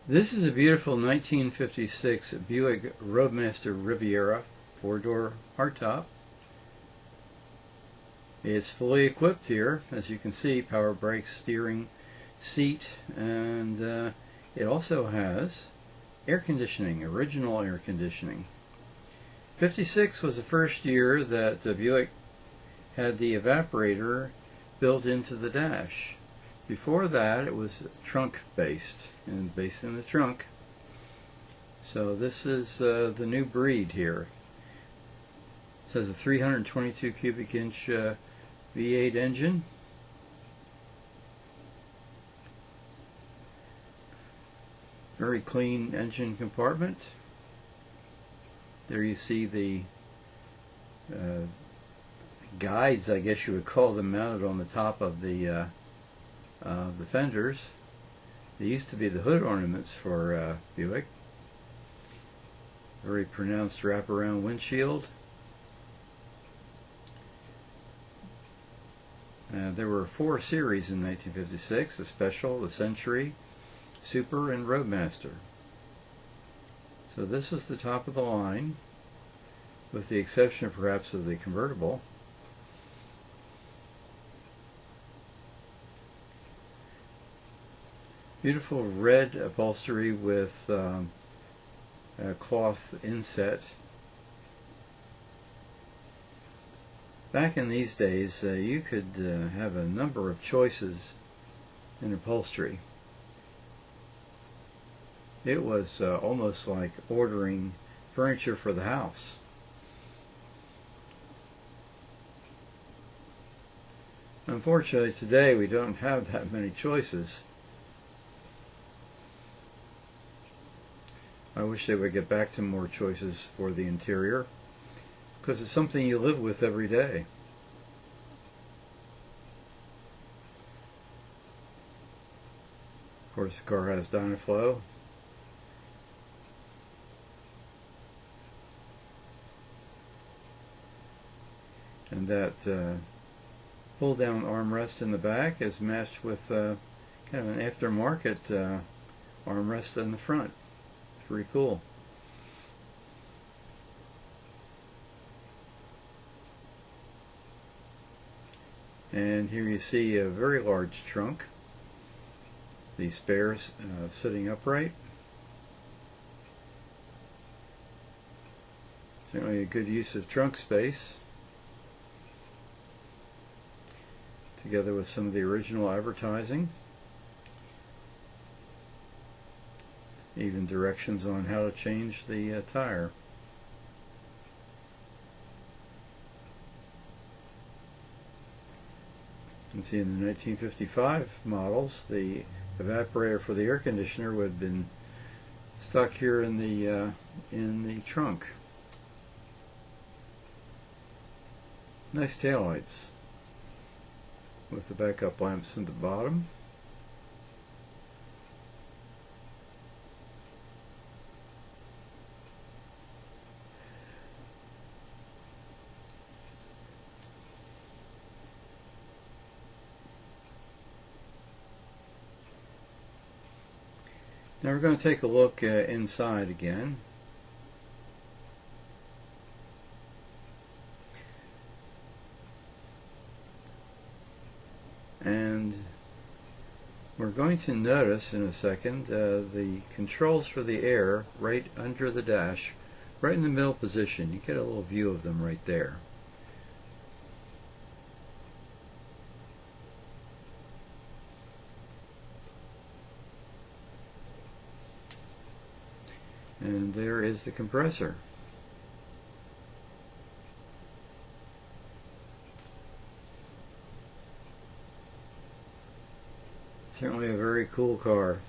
This is a beautiful 1956 Buick Roadmaster Riviera 4-door hardtop. It's fully equipped here, as you can see, power brakes, steering, seat, and it also has air conditioning, original air conditioning. 56 was the first year that Buick had the evaporator built into the dash. Before that, it was trunk based, and based in the trunk. So this is the new breed here. It says a 322 cubic inch V8 engine. Very clean engine compartment. There you see the guides, I guess you would call them, mounted on the top of the fenders. They used to be the hood ornaments for Buick. Very pronounced wraparound windshield. There were 4 series in 1956, the Special, the Century, Super, and Roadmaster. So this was the top of the line, with the exception perhaps of the convertible. Beautiful red upholstery with a cloth inset. Back in these days, you could have a number of choices in upholstery. It was almost like ordering furniture for the house. Unfortunately, today we don't have that many choices. I wish they would get back to more choices for the interior, because it's something you live with every day. Of course, the car has Dynaflow. And that pull-down armrest in the back is matched with kind of an aftermarket armrest in the front. It's pretty cool. And here you see a very large trunk. The spares sitting upright. Certainly a good use of trunk space, together with some of the original advertising. Even directions on how to change the tire. You can see in the 1955 models, the evaporator for the air conditioner would have been stuck here in the trunk. Nice taillights with the backup lamps at the bottom. Now we're going to take a look inside again. And we're going to notice in a second the controls for the air right under the dash, right in the middle position. You get a little view of them right there. And there is the compressor. Certainly a very cool car.